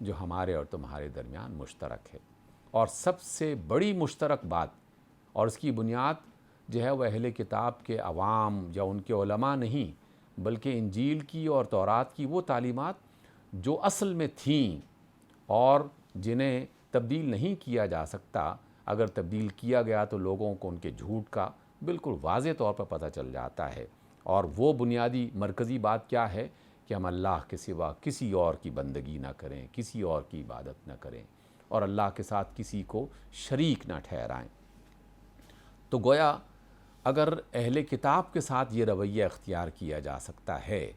جو ہمارے اور تمہارے درمیان مشترک ہے۔ اور سب سے بڑی مشترک بات اور اس کی بنیاد جو ہے وہ اہل کتاب کے عوام یا ان کے علماء نہیں، بلکہ انجیل کی اور تورات کی وہ تعلیمات جو اصل میں تھیں اور جنہیں تبدیل نہیں کیا جا سکتا۔ اگر تبدیل کیا گیا تو لوگوں کو ان کے جھوٹ کا بالکل واضح طور پر پتہ چل جاتا ہے۔ اور وہ بنیادی مرکزی بات کیا ہے کہ ہم اللہ کے سوا کسی اور کی بندگی نہ کریں، کسی اور کی عبادت نہ کریں اور اللہ کے ساتھ کسی کو شریک نہ ٹھہرائیں۔ تو گویا اگر اہل کتاب کے ساتھ یہ رویہ اختیار کیا جا سکتا ہے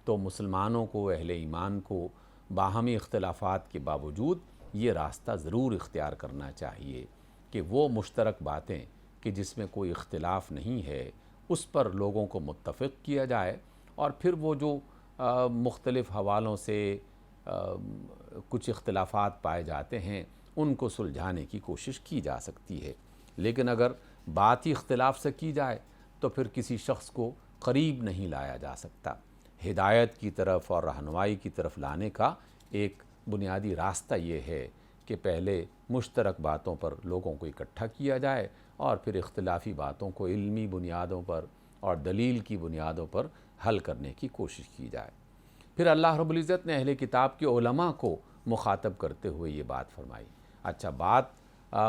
تو مسلمانوں کو، اہل ایمان کو باہمی اختلافات کے باوجود یہ راستہ ضرور اختیار کرنا چاہیے کہ وہ مشترک باتیں کہ جس میں کوئی اختلاف نہیں ہے اس پر لوگوں کو متفق کیا جائے، اور پھر وہ جو مختلف حوالوں سے کچھ اختلافات پائے جاتے ہیں ان کو سلجھانے کی کوشش کی جا سکتی ہے۔ لیکن اگر بات ہی اختلاف سے کی جائے تو پھر کسی شخص کو قریب نہیں لایا جا سکتا۔ ہدایت کی طرف اور رہنمائی کی طرف لانے کا ایک بنیادی راستہ یہ ہے کہ پہلے مشترک باتوں پر لوگوں کو اکٹھا کیا جائے اور پھر اختلافی باتوں کو علمی بنیادوں پر اور دلیل کی بنیادوں پر حل کرنے کی کوشش کی جائے۔ پھر اللہ رب العزت نے اہل کتاب کے علماء کو مخاطب کرتے ہوئے یہ بات فرمائی۔ اچھا، بات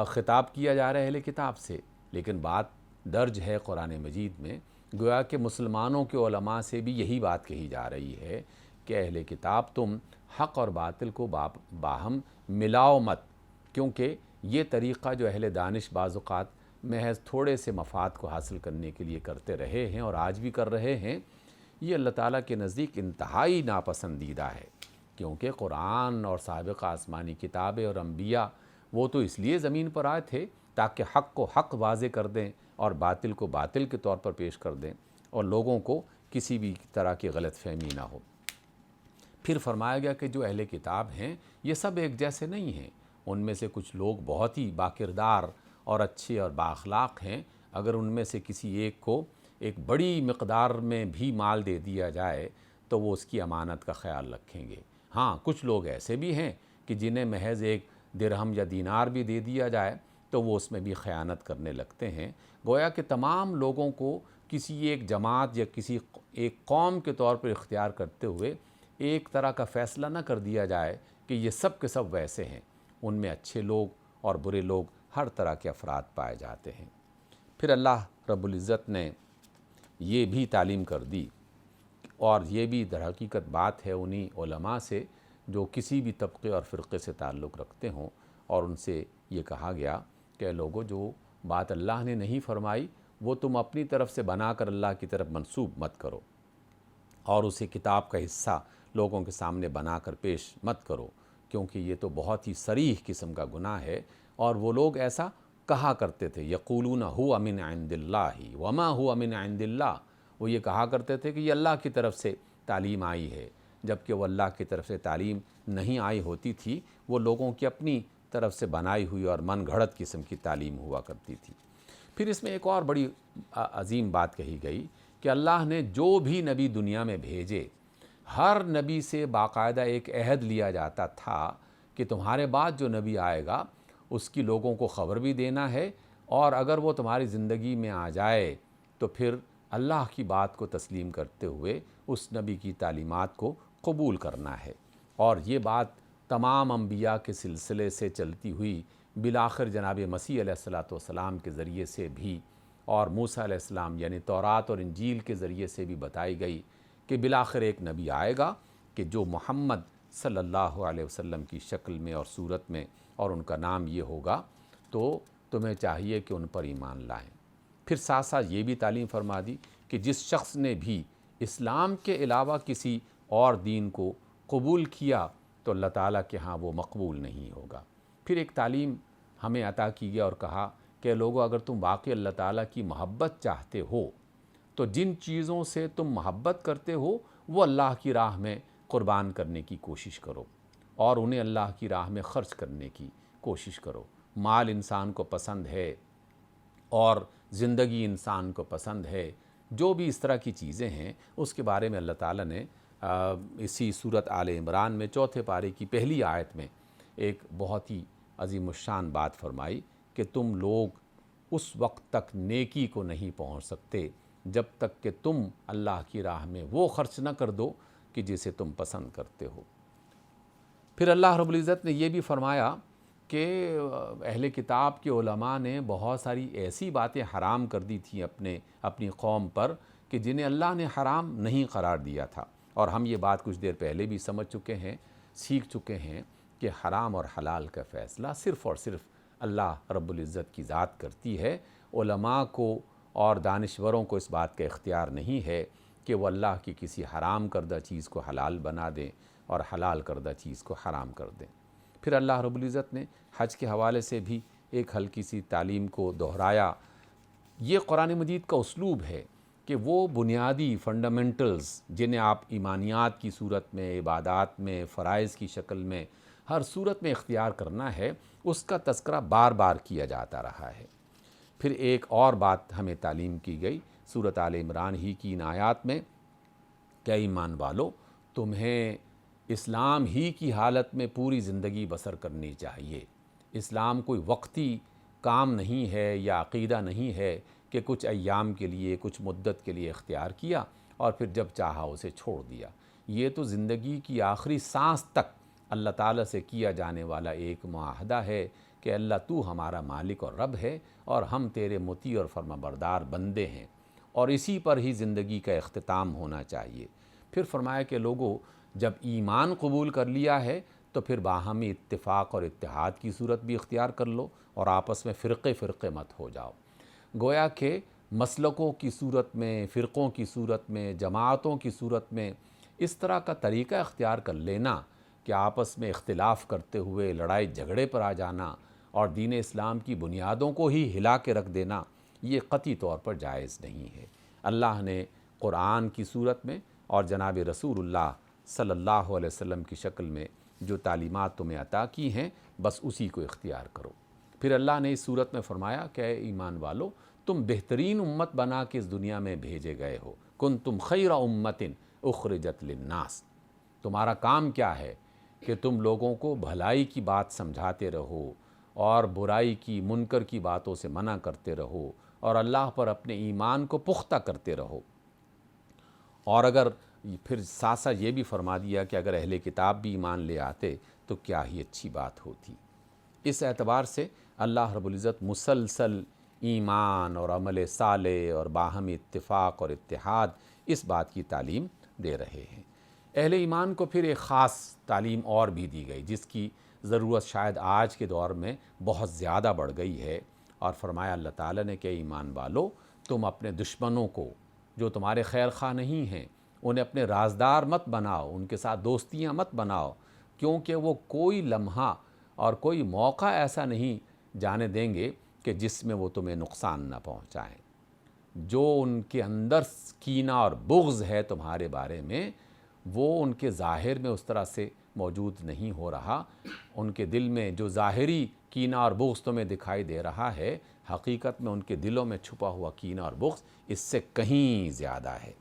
خطاب کیا جا رہا ہے اہل کتاب سے، لیکن بات درج ہے قرآن مجید میں، گویا کہ مسلمانوں کے علماء سے بھی یہی بات کہی جا رہی ہے کہ اہل کتاب تم حق اور باطل کو باہم ملاؤ مت، کیونکہ یہ طریقہ جو اہل دانش بعض اوقات محض تھوڑے سے مفاد کو حاصل کرنے کے لیے کرتے رہے ہیں اور آج بھی کر رہے ہیں، یہ اللہ تعالیٰ کے نزدیک انتہائی ناپسندیدہ ہے۔ کیونکہ قرآن اور سابقہ آسمانی کتابیں اور انبیاء وہ تو اس لیے زمین پر آئے تھے تاکہ حق کو حق واضح کر دیں اور باطل کو باطل کے طور پر پیش کر دیں اور لوگوں کو کسی بھی طرح کی غلط فہمی نہ ہو۔ پھر فرمایا گیا کہ جو اہل کتاب ہیں یہ سب ایک جیسے نہیں ہیں، ان میں سے کچھ لوگ بہت ہی باکردار اور اچھے اور بااخلاق ہیں، اگر ان میں سے کسی ایک کو ایک بڑی مقدار میں بھی مال دے دیا جائے تو وہ اس کی امانت کا خیال رکھیں گے۔ ہاں، کچھ لوگ ایسے بھی ہیں کہ جنہیں محض ایک درہم یا دینار بھی دے دیا جائے تو وہ اس میں بھی خیانت کرنے لگتے ہیں۔ گویا کہ تمام لوگوں کو کسی ایک جماعت یا کسی ایک قوم کے طور پر اختیار کرتے ہوئے ایک طرح کا فیصلہ نہ کر دیا جائے کہ یہ سب کے سب ویسے ہیں، ان میں اچھے لوگ اور برے لوگ ہر طرح کے افراد پائے جاتے ہیں۔ پھر اللہ رب العزت نے یہ بھی تعلیم کر دی، اور یہ بھی در حقیقت بات ہے انہی علماء سے جو کسی بھی طبقے اور فرقے سے تعلق رکھتے ہوں، اور ان سے یہ کہا گیا کہ لوگوں جو بات اللہ نے نہیں فرمائی وہ تم اپنی طرف سے بنا کر اللہ کی طرف منسوب مت کرو، اور اسے کتاب کا حصہ لوگوں کے سامنے بنا کر پیش مت کرو، کیونکہ یہ تو بہت ہی صریح قسم کا گناہ ہے۔ اور وہ لوگ ایسا کہا کرتے تھے، یقولون ہو من عند اللہ وما ہو من عند اللہ، وہ یہ کہا کرتے تھے کہ یہ اللہ کی طرف سے تعلیم آئی ہے، جبکہ وہ اللہ کی طرف سے تعلیم نہیں آئی ہوتی تھی، وہ لوگوں کی اپنی طرف سے بنائی ہوئی اور من گھڑت قسم کی تعلیم ہوا کرتی تھی۔ پھر اس میں ایک اور بڑی عظیم بات کہی گئی کہ اللہ نے جو بھی نبی دنیا میں بھیجے، ہر نبی سے باقاعدہ ایک عہد لیا جاتا تھا کہ تمہارے بعد جو نبی آئے گا اس کی لوگوں کو خبر بھی دینا ہے، اور اگر وہ تمہاری زندگی میں آ جائے تو پھر اللہ کی بات کو تسلیم کرتے ہوئے اس نبی کی تعلیمات کو قبول کرنا ہے۔ اور یہ بات تمام انبیاء کے سلسلے سے چلتی ہوئی بالآخر جناب مسیح علیہ السلام کے ذریعے سے بھی، اور موسیٰ علیہ السلام یعنی تورات اور انجیل کے ذریعے سے بھی بتائی گئی کہ بالآخر ایک نبی آئے گا کہ جو محمد صلی اللہ علیہ وسلم کی شکل میں اور صورت میں، اور ان کا نام یہ ہوگا، تو تمہیں چاہیے کہ ان پر ایمان لائیں۔ پھر ساتھ ساتھ یہ بھی تعلیم فرما دی کہ جس شخص نے بھی اسلام کے علاوہ کسی اور دین کو قبول کیا تو اللہ تعالیٰ کے ہاں وہ مقبول نہیں ہوگا۔ پھر ایک تعلیم ہمیں عطا کی گیا اور کہا کہ لوگوں، اگر تم واقعی اللہ تعالیٰ کی محبت چاہتے ہو تو جن چیزوں سے تم محبت کرتے ہو وہ اللہ کی راہ میں قربان کرنے کی کوشش کرو، اور انہیں اللہ کی راہ میں خرچ کرنے کی کوشش کرو۔ مال انسان کو پسند ہے اور زندگی انسان کو پسند ہے، جو بھی اس طرح کی چیزیں ہیں اس کے بارے میں اللہ تعالیٰ نے اسی صورت آل عمران میں چوتھے پارے کی پہلی آیت میں ایک بہت ہی عظیم الشان بات فرمائی کہ تم لوگ اس وقت تک نیکی کو نہیں پہنچ سکتے جب تک کہ تم اللہ کی راہ میں وہ خرچ نہ کر دو کہ جسے تم پسند کرتے ہو۔ پھر اللہ رب العزت نے یہ بھی فرمایا کہ اہل کتاب کے علماء نے بہت ساری ایسی باتیں حرام کر دی تھیں اپنی قوم پر کہ جنہیں اللہ نے حرام نہیں قرار دیا تھا، اور ہم یہ بات کچھ دیر پہلے بھی سمجھ چکے ہیں، سیکھ چکے ہیں کہ حرام اور حلال کا فیصلہ صرف اور صرف اللہ رب العزت کی ذات کرتی ہے۔ علماء کو اور دانشوروں کو اس بات کا اختیار نہیں ہے کہ وہ اللہ کی کسی حرام کردہ چیز کو حلال بنا دیں اور حلال کردہ چیز کو حرام کر دیں۔ پھر اللہ رب العزت نے حج کے حوالے سے بھی ایک ہلکی سی تعلیم کو دہرایا۔ یہ قرآن مجید کا اسلوب ہے کہ وہ بنیادی فنڈامنٹلز جنہیں آپ ایمانیات کی صورت میں، عبادات میں، فرائض کی شکل میں، ہر صورت میں اختیار کرنا ہے، اس کا تذکرہ بار بار کیا جاتا رہا ہے۔ پھر ایک اور بات ہمیں تعلیم کی گئی سورۃ آل عمران ہی کی ان آیات میں کہ ایمان والو، تمہیں اسلام ہی کی حالت میں پوری زندگی بسر کرنی چاہیے۔ اسلام کوئی وقتی کام نہیں ہے یا عقیدہ نہیں ہے کہ کچھ ایام کے لیے، کچھ مدت کے لیے اختیار کیا اور پھر جب چاہا اسے چھوڑ دیا۔ یہ تو زندگی کی آخری سانس تک اللہ تعالیٰ سے کیا جانے والا ایک معاہدہ ہے کہ اللہ تو ہمارا مالک اور رب ہے اور ہم تیرے مطیع اور فرمانبردار بندے ہیں، اور اسی پر ہی زندگی کا اختتام ہونا چاہیے۔ پھر فرمایا کہ لوگوں، جب ایمان قبول کر لیا ہے تو پھر باہمی اتفاق اور اتحاد کی صورت بھی اختیار کر لو اور آپس میں فرقے مت ہو جاؤ۔ گویا کہ مسلکوں کی صورت میں، فرقوں کی صورت میں، جماعتوں کی صورت میں اس طرح کا طریقہ اختیار کر لینا کہ آپس میں اختلاف کرتے ہوئے لڑائی جھگڑے پر آ جانا اور دین اسلام کی بنیادوں کو ہی ہلا کے رکھ دینا، یہ قطعی طور پر جائز نہیں ہے۔ اللہ نے قرآن کی صورت میں اور جناب رسول اللہ صلی اللہ علیہ وسلم کی شکل میں جو تعلیمات تمہیں عطا کی ہیں، بس اسی کو اختیار کرو۔ پھر اللہ نے اس صورت میں فرمایا کہ اے ایمان والو، تم بہترین امت بنا کے اس دنیا میں بھیجے گئے ہو۔ کنتم خیر امت اخرجت للناس۔ تمہارا کام کیا ہے کہ تم لوگوں کو بھلائی کی بات سمجھاتے رہو اور برائی کی، منکر کی باتوں سے منع کرتے رہو اور اللہ پر اپنے ایمان کو پختہ کرتے رہو۔ اور اگر پھر ساتھ ساتھ یہ بھی فرما دیا کہ اگر اہل کتاب بھی ایمان لے آتے تو کیا ہی اچھی بات ہوتی۔ اس اعتبار سے اللہ رب العزت مسلسل ایمان اور عمل صالح اور باہمی اتفاق اور اتحاد اس بات کی تعلیم دے رہے ہیں۔ اہل ایمان کو پھر ایک خاص تعلیم اور بھی دی گئی جس کی ضرورت شاید آج کے دور میں بہت زیادہ بڑھ گئی ہے، اور فرمایا اللہ تعالیٰ نے کہ ایمان والو، تم اپنے دشمنوں کو جو تمہارے خیر خواہ نہیں ہیں انہیں اپنے رازدار مت بناؤ، ان کے ساتھ دوستیاں مت بناؤ، کیونکہ وہ کوئی لمحہ اور کوئی موقع ایسا نہیں جانے دیں گے کہ جس میں وہ تمہیں نقصان نہ پہنچائیں۔ جو ان کے اندر کینہ اور بغض ہے تمہارے بارے میں، وہ ان کے ظاہر میں اس طرح سے موجود نہیں ہو رہا۔ ان کے دل میں جو ظاہری کینہ اور بغض تمہیں دکھائی دے رہا ہے، حقیقت میں ان کے دلوں میں چھپا ہوا کینہ اور بغض اس سے کہیں زیادہ ہے۔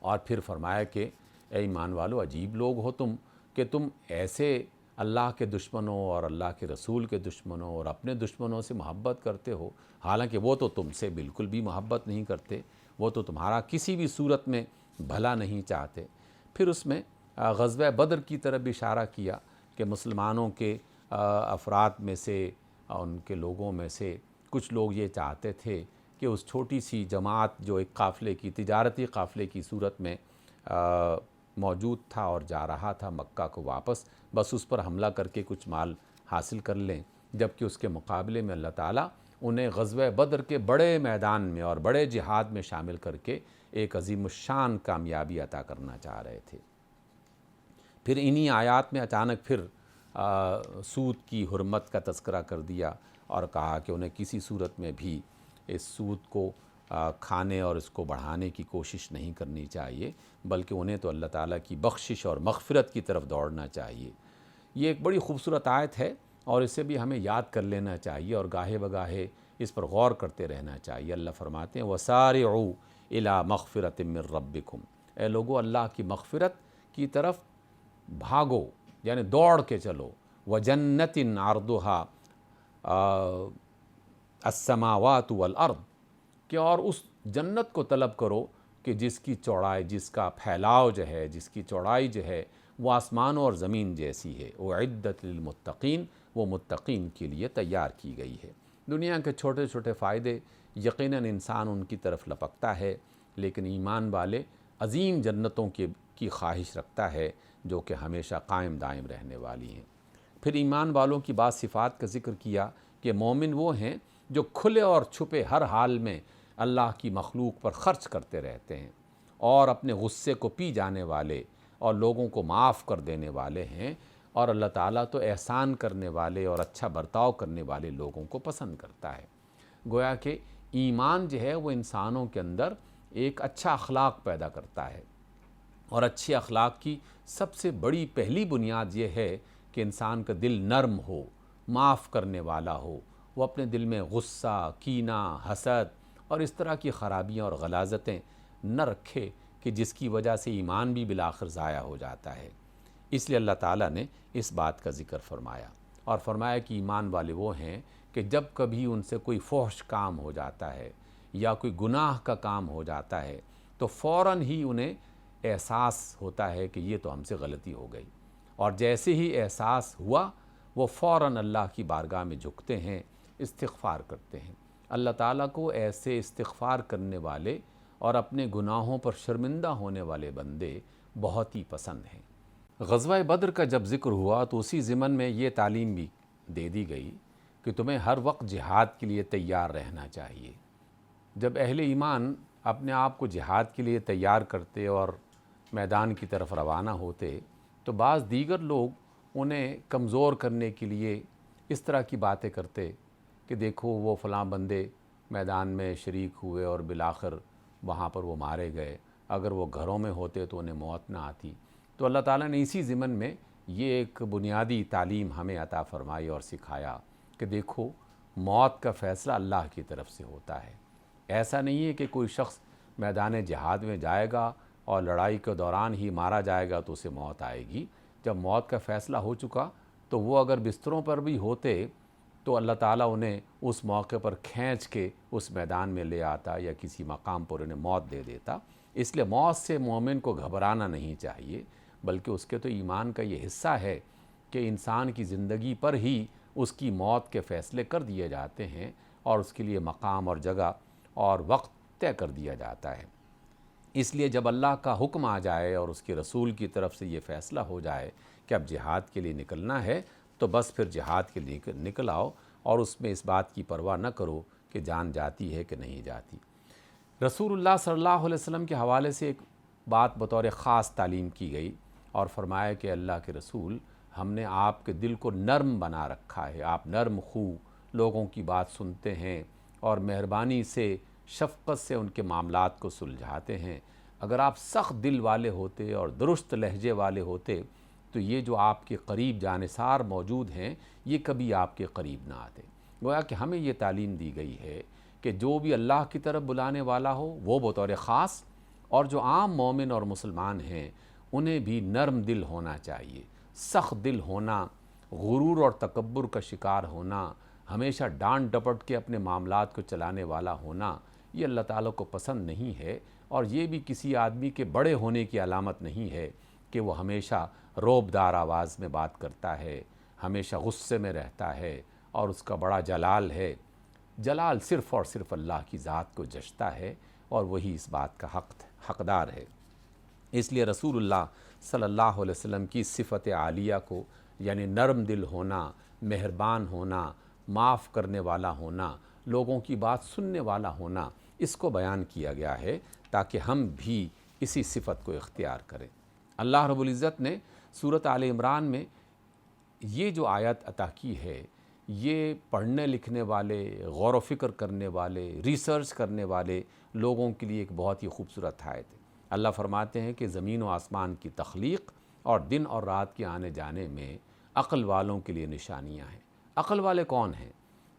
اور پھر فرمایا کہ اے ایمان والو، عجیب لوگ ہو تم کہ تم ایسے اللہ کے دشمنوں اور اللہ کے رسول کے دشمنوں اور اپنے دشمنوں سے محبت کرتے ہو، حالانکہ وہ تو تم سے بالکل بھی محبت نہیں کرتے، وہ تو تمہارا کسی بھی صورت میں بھلا نہیں چاہتے۔ پھر اس میں غزوہ بدر کی طرف بھی اشارہ کیا کہ مسلمانوں کے افراد میں سے، ان کے لوگوں میں سے کچھ لوگ یہ چاہتے تھے کہ اس چھوٹی سی جماعت جو ایک قافلے کی، تجارتی قافلے کی صورت میں موجود تھا اور جا رہا تھا مکہ کو واپس، بس اس پر حملہ کر کے کچھ مال حاصل کر لیں، جبکہ اس کے مقابلے میں اللہ تعالیٰ انہیں غزوہ بدر کے بڑے میدان میں اور بڑے جہاد میں شامل کر کے ایک عظیم الشان کامیابی عطا کرنا چاہ رہے تھے۔ پھر انہی آیات میں اچانک پھر سود کی حرمت کا تذکرہ کر دیا اور کہا کہ انہیں کسی صورت میں بھی اس سود کو کھانے اور اس کو بڑھانے کی کوشش نہیں کرنی چاہیے، بلکہ انہیں تو اللہ تعالیٰ کی بخشش اور مغفرت کی طرف دوڑنا چاہیے۔ یہ ایک بڑی خوبصورت آیت ہے اور اسے بھی ہمیں یاد کر لینا چاہیے اور گاہے بگاہے اس پر غور کرتے رہنا چاہیے۔ اللہ فرماتے ہیں وَسَارِعُوا إِلَىٰ مَغْفِرَةٍ مِّن رَّبِّكُمْ، اے لوگو اللہ کی مغفرت کی طرف بھاگو، یعنی دوڑ کے چلو، وَجَنَّةٍ عَرْضُهَا السَّمَاوَاتُ وَالْأَرْض، کہ اور اس جنت کو طلب کرو کہ جس کی چوڑائی، جس کا پھیلاؤ جو ہے، جس کی چوڑائی جو ہے وہ آسمانوں اور زمین جیسی ہے، اعدت للمتقین، وہ متقین کے لیے تیار کی گئی ہے۔ دنیا کے چھوٹے چھوٹے فائدے یقیناً انسان ان کی طرف لپکتا ہے، لیکن ایمان والے عظیم جنتوں کی خواہش رکھتا ہے جو کہ ہمیشہ قائم دائم رہنے والی ہیں۔ پھر ایمان والوں کی بعض صفات کا ذکر کیا کہ مومن وہ ہیں جو کھلے اور چھپے ہر حال میں اللہ کی مخلوق پر خرچ کرتے رہتے ہیں اور اپنے غصے کو پی جانے والے اور لوگوں کو معاف کر دینے والے ہیں، اور اللہ تعالیٰ تو احسان کرنے والے اور اچھا برتاؤ کرنے والے لوگوں کو پسند کرتا ہے۔ گویا کہ ایمان جو ہے وہ انسانوں کے اندر ایک اچھا اخلاق پیدا کرتا ہے، اور اچھے اخلاق کی سب سے بڑی پہلی بنیاد یہ ہے کہ انسان کا دل نرم ہو، معاف کرنے والا ہو، وہ اپنے دل میں غصہ، کینہ، حسد اور اس طرح کی خرابیاں اور غلاظتیں نہ رکھے کہ جس کی وجہ سے ایمان بھی بالآخر ضائع ہو جاتا ہے۔ اس لیے اللہ تعالیٰ نے اس بات کا ذکر فرمایا، اور فرمایا کہ ایمان والے وہ ہیں کہ جب کبھی ان سے کوئی فحش کام ہو جاتا ہے یا کوئی گناہ کا کام ہو جاتا ہے تو فوراً ہی انہیں احساس ہوتا ہے کہ یہ تو ہم سے غلطی ہو گئی، اور جیسے ہی احساس ہوا وہ فوراً اللہ کی بارگاہ میں جھکتے ہیں، استغفار کرتے ہیں۔ اللہ تعالیٰ کو ایسے استغفار کرنے والے اور اپنے گناہوں پر شرمندہ ہونے والے بندے بہت ہی پسند ہیں۔ غزوہ بدر کا جب ذکر ہوا تو اسی ضمن میں یہ تعلیم بھی دے دی گئی کہ تمہیں ہر وقت جہاد کے لیے تیار رہنا چاہیے۔ جب اہل ایمان اپنے آپ کو جہاد کے لیے تیار کرتے اور میدان کی طرف روانہ ہوتے تو بعض دیگر لوگ انہیں کمزور کرنے کے لیے اس طرح کی باتیں کرتے کہ دیکھو وہ فلاں بندے میدان میں شریک ہوئے اور بالآخر وہاں پر وہ مارے گئے، اگر وہ گھروں میں ہوتے تو انہیں موت نہ آتی۔ تو اللہ تعالیٰ نے اسی ضمن میں یہ ایک بنیادی تعلیم ہمیں عطا فرمائی اور سکھایا کہ دیکھو موت کا فیصلہ اللہ کی طرف سے ہوتا ہے۔ ایسا نہیں ہے کہ کوئی شخص میدان جہاد میں جائے گا اور لڑائی کے دوران ہی مارا جائے گا تو اسے موت آئے گی۔ جب موت کا فیصلہ ہو چکا تو وہ اگر بستروں پر بھی ہوتے تو اللہ تعالیٰ انہیں اس موقع پر کھینچ کے اس میدان میں لے آتا یا کسی مقام پر انہیں موت دے دیتا۔ اس لیے موت سے مومن کو گھبرانا نہیں چاہیے، بلکہ اس کے تو ایمان کا یہ حصہ ہے کہ انسان کی زندگی پر ہی اس کی موت کے فیصلے کر دیے جاتے ہیں اور اس کے لیے مقام اور جگہ اور وقت طے کر دیا جاتا ہے۔ اس لیے جب اللہ کا حکم آ جائے اور اس کے رسول کی طرف سے یہ فیصلہ ہو جائے کہ اب جہاد کے لیے نکلنا ہے تو بس پھر جہاد کے لیے نکل آؤ، اور اس میں اس بات کی پرواہ نہ کرو کہ جان جاتی ہے کہ نہیں جاتی۔ رسول اللہ صلی اللہ علیہ وسلم کے حوالے سے ایک بات بطور خاص تعلیم کی گئی اور فرمایا کہ اللہ کے رسول، ہم نے آپ کے دل کو نرم بنا رکھا ہے، آپ نرم خو لوگوں کی بات سنتے ہیں اور مہربانی سے، شفقت سے ان کے معاملات کو سلجھاتے ہیں۔ اگر آپ سخت دل والے ہوتے اور درست لہجے والے ہوتے تو یہ جو آپ کے قریب جانثار موجود ہیں یہ کبھی آپ کے قریب نہ آتے۔ گویا کہ ہمیں یہ تعلیم دی گئی ہے کہ جو بھی اللہ کی طرف بلانے والا ہو وہ بطور خاص، اور جو عام مومن اور مسلمان ہیں انہیں بھی نرم دل ہونا چاہیے۔ سخت دل ہونا، غرور اور تکبر کا شکار ہونا، ہمیشہ ڈانٹ ڈپٹ کے اپنے معاملات کو چلانے والا ہونا، یہ اللہ تعالیٰ کو پسند نہیں ہے، اور یہ بھی کسی آدمی کے بڑے ہونے کی علامت نہیں ہے کہ وہ ہمیشہ روبدار آواز میں بات کرتا ہے، ہمیشہ غصے میں رہتا ہے اور اس کا بڑا جلال ہے۔ جلال صرف اور صرف اللہ کی ذات کو جچتا ہے اور وہی اس بات کا حقدار ہے۔ اس لیے رسول اللہ صلی اللہ علیہ وسلم کی صفت عالیہ کو، یعنی نرم دل ہونا، مہربان ہونا، معاف کرنے والا ہونا، لوگوں کی بات سننے والا ہونا، اس کو بیان کیا گیا ہے تاکہ ہم بھی اسی صفت کو اختیار کریں۔ اللہ رب العزت نے سورۃ آل عمران میں یہ جو آیت عطا کی ہے، یہ پڑھنے لکھنے والے، غور و فکر کرنے والے، ریسرچ کرنے والے لوگوں کے لیے ایک بہت ہی خوبصورت آیت ہے۔ اللہ فرماتے ہیں کہ زمین و آسمان کی تخلیق اور دن اور رات کے آنے جانے میں عقل والوں کے لیے نشانیاں ہیں۔ عقل والے کون ہیں؟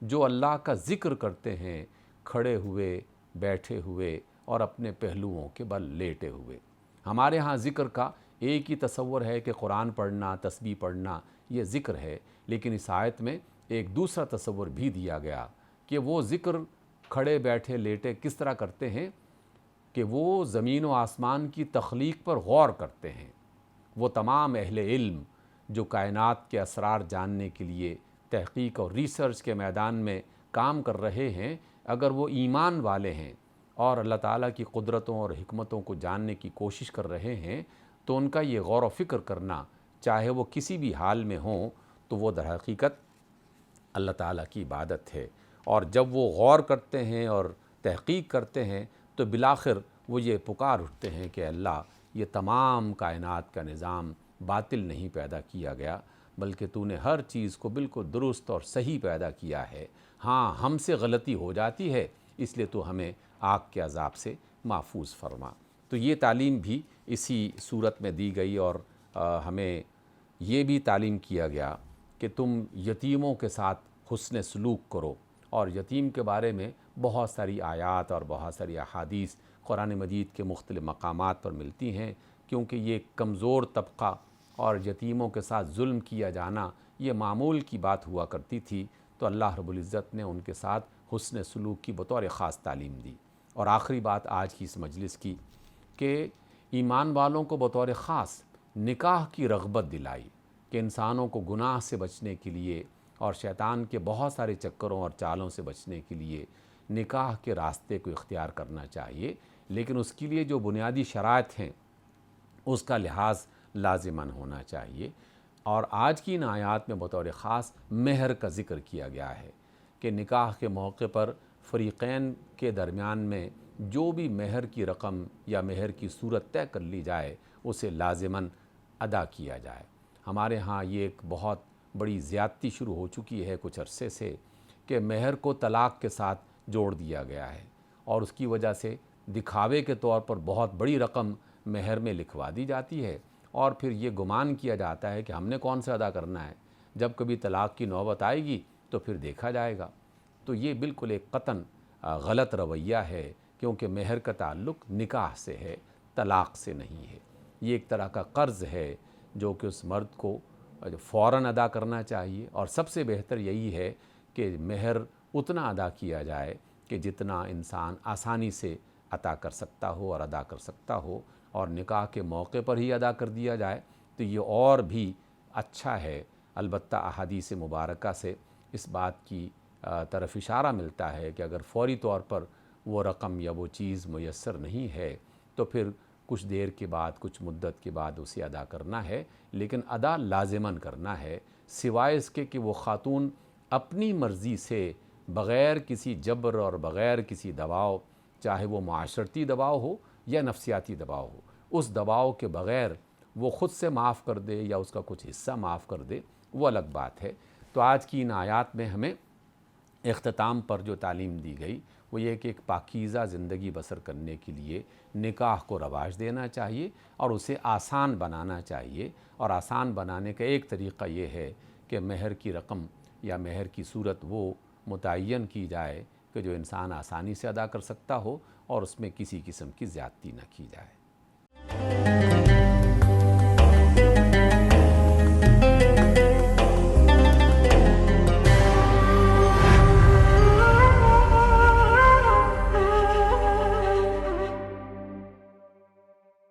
جو اللہ کا ذکر کرتے ہیں کھڑے ہوئے، بیٹھے ہوئے اور اپنے پہلوؤں کے بل لیٹے ہوئے۔ ہمارے ہاں ذکر کا ایک ہی تصور ہے کہ قرآن پڑھنا، تسبیح پڑھنا یہ ذکر ہے، لیکن اس آیت میں ایک دوسرا تصور بھی دیا گیا کہ وہ ذکر کھڑے بیٹھے لیٹے کس طرح کرتے ہیں کہ وہ زمین و آسمان کی تخلیق پر غور کرتے ہیں۔ وہ تمام اہل علم جو کائنات کے اسرار جاننے کے لیے تحقیق اور ریسرچ کے میدان میں کام کر رہے ہیں، اگر وہ ایمان والے ہیں اور اللہ تعالیٰ کی قدرتوں اور حکمتوں کو جاننے کی کوشش کر رہے ہیں، تو ان کا یہ غور و فکر کرنا، چاہے وہ کسی بھی حال میں ہوں، تو وہ در حقیقت اللہ تعالیٰ کی عبادت ہے۔ اور جب وہ غور کرتے ہیں اور تحقیق کرتے ہیں تو بالآخر وہ یہ پکار اٹھتے ہیں کہ اللہ، یہ تمام کائنات کا نظام باطل نہیں پیدا کیا گیا، بلکہ تو نے ہر چیز کو بالکل درست اور صحیح پیدا کیا ہے۔ ہاں، ہم سے غلطی ہو جاتی ہے، اس لیے تو ہمیں آگ کے عذاب سے محفوظ فرما۔ تو یہ تعلیم بھی اسی صورت میں دی گئی، اور ہمیں یہ بھی تعلیم کیا گیا کہ تم یتیموں کے ساتھ حسن سلوک کرو، اور یتیم کے بارے میں بہت ساری آیات اور بہت ساری احادیث قرآن مجید کے مختلف مقامات پر ملتی ہیں، کیونکہ یہ کمزور طبقہ اور یتیموں کے ساتھ ظلم کیا جانا یہ معمول کی بات ہوا کرتی تھی، تو اللہ رب العزت نے ان کے ساتھ حسن سلوک کی بطور خاص تعلیم دی۔ اور آخری بات آج کی اس مجلس کی کہ ایمان والوں کو بطور خاص نکاح کی رغبت دلائی کہ انسانوں کو گناہ سے بچنے کے لیے اور شیطان کے بہت سارے چکروں اور چالوں سے بچنے کے لیے نکاح کے راستے کو اختیار کرنا چاہیے، لیکن اس کے لیے جو بنیادی شرائط ہیں اس کا لحاظ لازماً ہونا چاہیے۔ اور آج کی ان آیات میں بطور خاص مہر کا ذکر کیا گیا ہے کہ نکاح کے موقع پر فریقین کے درمیان میں جو بھی مہر کی رقم یا مہر کی صورت طے کر لی جائے اسے لازماً ادا کیا جائے۔ ہمارے ہاں یہ ایک بہت بڑی زیادتی شروع ہو چکی ہے کچھ عرصے سے کہ مہر کو طلاق کے ساتھ جوڑ دیا گیا ہے، اور اس کی وجہ سے دکھاوے کے طور پر بہت بڑی رقم مہر میں لکھوا دی جاتی ہے، اور پھر یہ گمان کیا جاتا ہے کہ ہم نے کون سے ادا کرنا ہے، جب کبھی طلاق کی نوبت آئے گی تو پھر دیکھا جائے گا۔ تو یہ بالکل ایک قطعاً غلط رویہ ہے، کیونکہ مہر کا تعلق نکاح سے ہے، طلاق سے نہیں ہے۔ یہ ایک طرح کا قرض ہے جو کہ اس مرد کو فوراً ادا کرنا چاہیے، اور سب سے بہتر یہی ہے کہ مہر اتنا ادا کیا جائے کہ جتنا انسان آسانی سے عطا کر سکتا ہو اور ادا کر سکتا ہو، اور نکاح کے موقع پر ہی ادا کر دیا جائے تو یہ اور بھی اچھا ہے۔ البتہ احادیث مبارکہ سے اس بات کی طرف اشارہ ملتا ہے کہ اگر فوری طور پر وہ رقم یا وہ چیز میسر نہیں ہے تو پھر کچھ دیر کے بعد، کچھ مدت کے بعد اسے ادا کرنا ہے، لیکن ادا لازماً کرنا ہے، سوائے اس کے کہ وہ خاتون اپنی مرضی سے بغیر کسی جبر اور بغیر کسی دباؤ، چاہے وہ معاشرتی دباؤ ہو یا نفسیاتی دباؤ ہو، اس دباؤ کے بغیر وہ خود سے معاف کر دے یا اس کا کچھ حصہ معاف کر دے، وہ الگ بات ہے۔ تو آج کی ان آیات میں ہمیں اختتام پر جو تعلیم دی گئی وہ یہ کہ ایک پاکیزہ زندگی بسر کرنے کے لیے نکاح کو رواج دینا چاہیے اور اسے آسان بنانا چاہیے، اور آسان بنانے کا ایک طریقہ یہ ہے کہ مہر کی رقم یا مہر کی صورت وہ متعین کی جائے کہ جو انسان آسانی سے ادا کر سکتا ہو، اور اس میں کسی قسم کی زیادتی نہ کی جائے۔